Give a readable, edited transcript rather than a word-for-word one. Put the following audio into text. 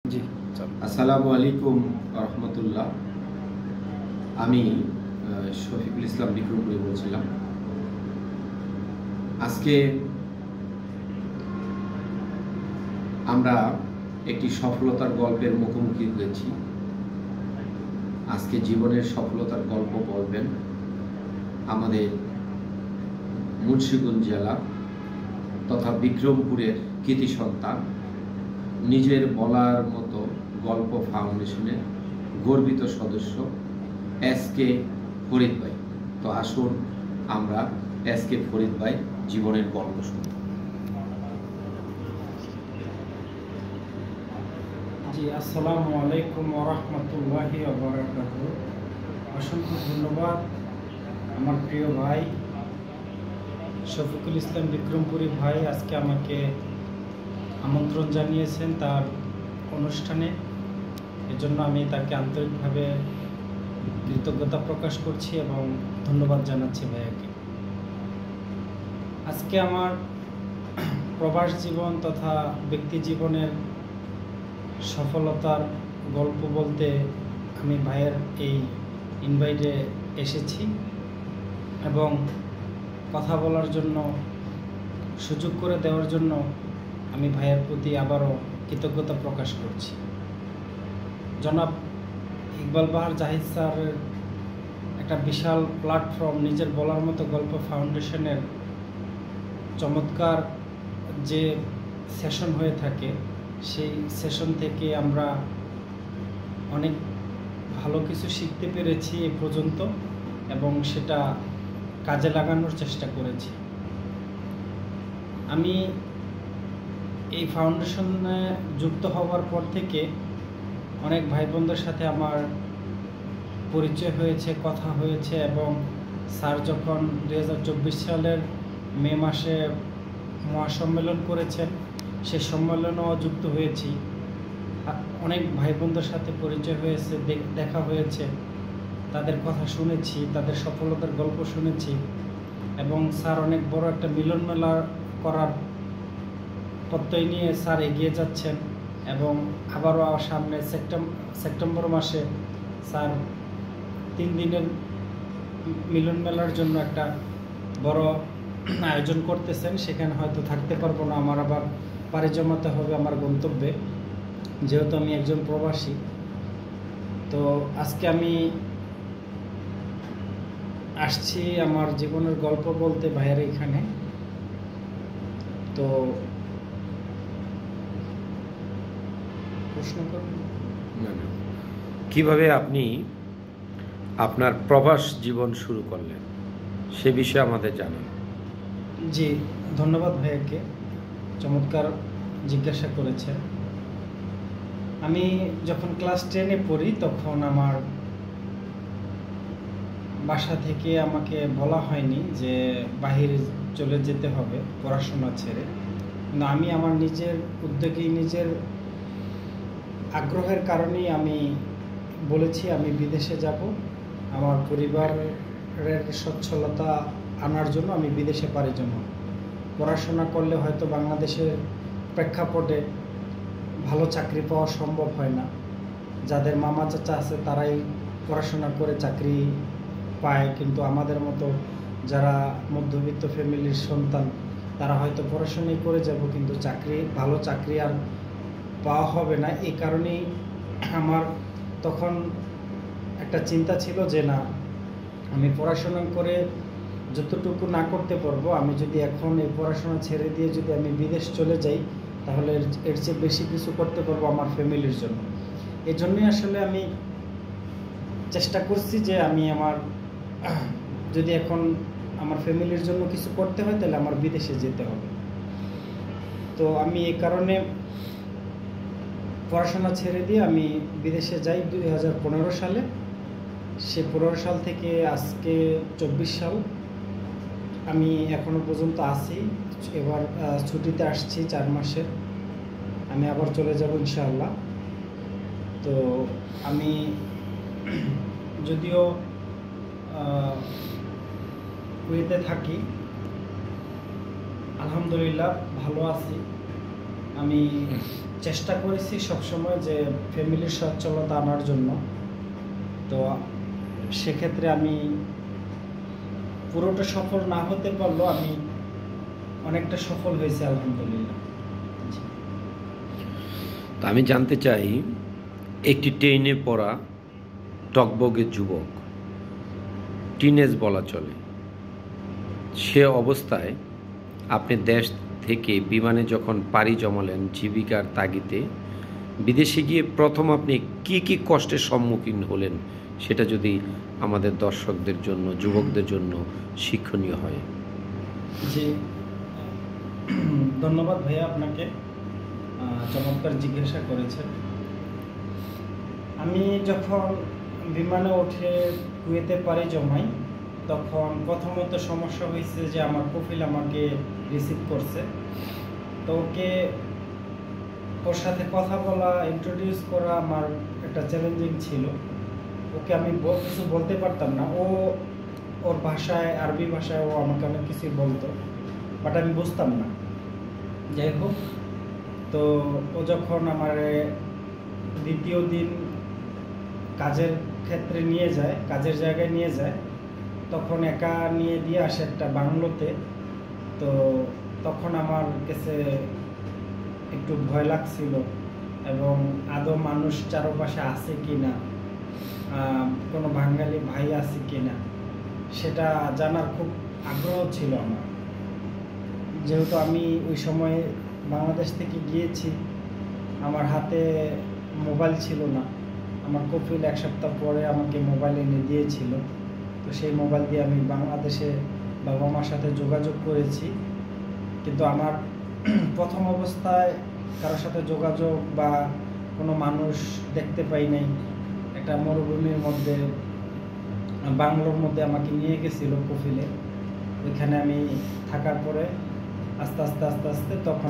জি, আসসালামু আলাইকুম রহমতুল্লাহ। আমি শফিকুল ইসলাম বিক্রমপুরি বলছিলাম। আজকে আমরা একটি সফলতার গল্পের মুখোমুখি হয়েছি। আজকে জীবনের সফলতার গল্প বলবেন আমাদের মুন্সিগঞ্জ জেলা তথা বিক্রমপুরের কৃতি সন্তান, নিজের বলার মতো গল্প ফাউন্ডেশনের গর্বিত সদস্য এস.কে. ফরিদ ভাই। তো আসুন আমরা এস.কে. ফরিদ ভাই জীবনের গল্প শুনি। জি, আসসালামু আলাইকুম ওয়া রাহমাতুল্লাহি ওয়া বারাকাতুহু। অসংখ্য ধন্যবাদ আমার প্রিয় ভাই শফিকুল ইসলাম বিক্রমপুরি ভাই আজকে আমাকে আমন্ত্রণ জানিয়েছেন তার অনুষ্ঠানে। এজন্য আমি তাকে আন্তরিকভাবে কৃতজ্ঞতা প্রকাশ করছি এবং ধন্যবাদ জানাচ্ছি ভাইয়াকে। আজকে আমার প্রবাস জীবন তথা ব্যক্তি জীবনের সফলতার গল্প বলতে আমি ভাইয়ের এই ইনভাইটে এসেছি এবং কথা বলার জন্য সুযোগ করে দেওয়ার জন্য আমি ভাইয়ের প্রতি আবারও কৃতজ্ঞতা প্রকাশ করছি। জনাব ইকবাল বাহার জাহিদ স্যারের একটা বিশাল প্ল্যাটফর্ম নিজের বলার মতো গল্প ফাউন্ডেশনের চমৎকার যে সেশন হয়ে থাকে, সেই সেশন থেকে আমরা অনেক ভালো কিছু শিখতে পেরেছি এ পর্যন্ত এবং সেটা কাজে লাগানোর চেষ্টা করেছি। আমি এই ফাউন্ডেশনে যুক্ত হওয়ার পর থেকে অনেক ভাই বোনদের সাথে আমার পরিচয় হয়েছে, কথা হয়েছে এবং স্যার যখন 2024 সালের মে মাসে মহাসম্মেলন করেছেন সে সম্মেলনেও যুক্ত হয়েছি। অনেক ভাই বোনদের সাথে পরিচয় হয়েছে, দেখা হয়েছে, তাদের কথা শুনেছি, তাদের সফলতার গল্প শুনেছি এবং স্যার অনেক বড় একটা মিলন মেলা করার প্রত্যয় নিয়ে স্যার এগিয়ে যাচ্ছেন এবং আবারও সামনে সেপ্টেম্বর মাসে স্যার 3 দিনের মিলন মেলার জন্য একটা বড় আয়োজন করতেছেন। সেখানে হয়তো থাকতে পারবো না, আমার আবার পাড়ি জমাতে হবে আমার গন্তব্যে, যেহেতু আমি একজন প্রবাসী। তো আজকে আমি আসছি আমার জীবনের গল্প বলতে ভাইয়ের এখানে। তো প্রশ্ন করুন। কিভাবে আপনি আপনার প্রবাস জীবন শুরু করলেন সে বিষয়ে আমাদের জানান। জি, ধন্যবাদ ভাইয়াকে, চমৎকার জিজ্ঞাসা করেছেন। আমি যখন ক্লাস 10-এ পড়ি তখন আমার বাসা থেকে আমাকে বলা হয়নি যে বাহিরে চলে যেতে হবে পড়াশোনা ছেড়ে, কিন্তু আমি আমার নিজের উদ্যোগেই, নিজের আগ্রহের কারণেই আমি বলেছি আমি বিদেশে যাব। আমার পরিবারের সচ্ছলতা আনার জন্য আমি বিদেশে পাড়ি জমাব। পড়াশোনা করলে হয়তো বাংলাদেশের প্রেক্ষাপটে ভালো চাকরি পাওয়া সম্ভব হয় না। যাদের মামা চাচা আছে তারাই পড়াশোনা করে চাকরি পায়, কিন্তু আমাদের মতো যারা মধ্যবিত্ত ফ্যামিলির সন্তান তারা হয়তো পড়াশোনাই করে যাব, কিন্তু ভালো চাকরি আর পাওয়া হবে না। এই কারণেই আমার তখন একটা চিন্তা ছিল যে না, আমি পড়াশোনা করে যতটুকু না করতে পারবো, আমি যদি এখন এই পড়াশোনা ছেড়ে দিয়ে যদি আমি বিদেশ চলে যাই তাহলে এর চেয়ে বেশি কিছু করতে পারবো আমার ফ্যামিলির জন্য। এই জন্যই আসলে আমি চেষ্টা করছি যে আমি যদি এখন আমার ফ্যামিলির জন্য কিছু করতে হয় তাহলে আমার বিদেশে যেতে হবে। তো আমি এই কারণে পড়াশোনা ছেড়ে দিয়ে আমি বিদেশে যাই 2015 সালে। সে 15 সাল থেকে আজকে 24 সাল আমি এখনো পর্যন্ত আছি। এবার ছুটিতে আসছি 4 মাসের, আমি আবার চলে যাব ইনশাআল্লাহ। তো আমি যদিও কুয়েতে থাকি, আলহামদুলিল্লাহ ভালো আছি। আমি চেষ্টা করেছি সবসময় যে ফ্যামিলির সচ্ছলতা আনার জন্য। তো সেক্ষেত্রে আমি পুরোটা সফল না হতে পারলেও আমি অনেকটা সফল হয়েছি আলহামদুলিল্লাহ। তো আমি জানতে চাই, একটি টেনে পড়া টকবগে যুবক, টিনেজ বলা চলে, সে অবস্থায় আপনি দেশ থেকে বিমানে যখন পাড়ি জমালেন জীবিকার তাগিদে, বিদেশে গিয়ে প্রথম আপনি কি কি কষ্টের সম্মুখীন হলেন সেটা যদি আমাদের দর্শকদের জন্য, যুবকদের জন্য শিক্ষণীয় হয়। জি, ধন্যবাদ ভাইয়া, আপনাকে চমৎকার জিজ্ঞাসা করেছেন। আমি যখন বিমানে উঠে কুয়েতে পাড়ি জমাই, তখন প্রথমত সমস্যা হয়েছে যে আমার কফিল আমাকে রিসিভ করছে। তো ওর সাথে কথা বলা, ইন্ট্রোডিউস করা আমার একটা চ্যালেঞ্জিং ছিল। ওকে আমি কিছু বলতে পারতাম না। ওর ভাষায়, আরবি ভাষায় ও আমাকে অনেক কিছুই বলতো, বাট আমি বুঝতাম না। যাই হোক, তো ও যখন আমার দ্বিতীয় দিন কাজের ক্ষেত্রে নিয়ে যায়, কাজের জায়গায় নিয়ে যায়, তখন একা নিয়ে দিয়ে আসে একটা বাংলোতে। তো তখন আমার কাছে একটু ভয় লাগছিল, এবং আদৌ মানুষ চারপাশে আছে কি না, কোনো বাঙালি ভাই আছে কি না, সেটা জানার খুব আগ্রহ ছিল আমার। যেহেতু আমি ওই সময় বাংলাদেশ থেকে গিয়েছি, আমার হাতে মোবাইল ছিল না। আমার কফিল 1 সপ্তাহ পরে আমাকে মোবাইল এনে দিয়েছিল। তো সেই মোবাইল দিয়ে আমি বাংলাদেশে বাবা মার সাথে যোগাযোগ করেছি। কিন্তু আমার প্রথম অবস্থায় কারোর সাথে যোগাযোগ বা কোনো মানুষ দেখতে পাই নাই। একটা মরুভূমির মধ্যে, বাংলোর মধ্যে আমাকে নিয়ে গেছিল কফিলে। ওইখানে আমি থাকার পরে আস্তে আস্তে তখন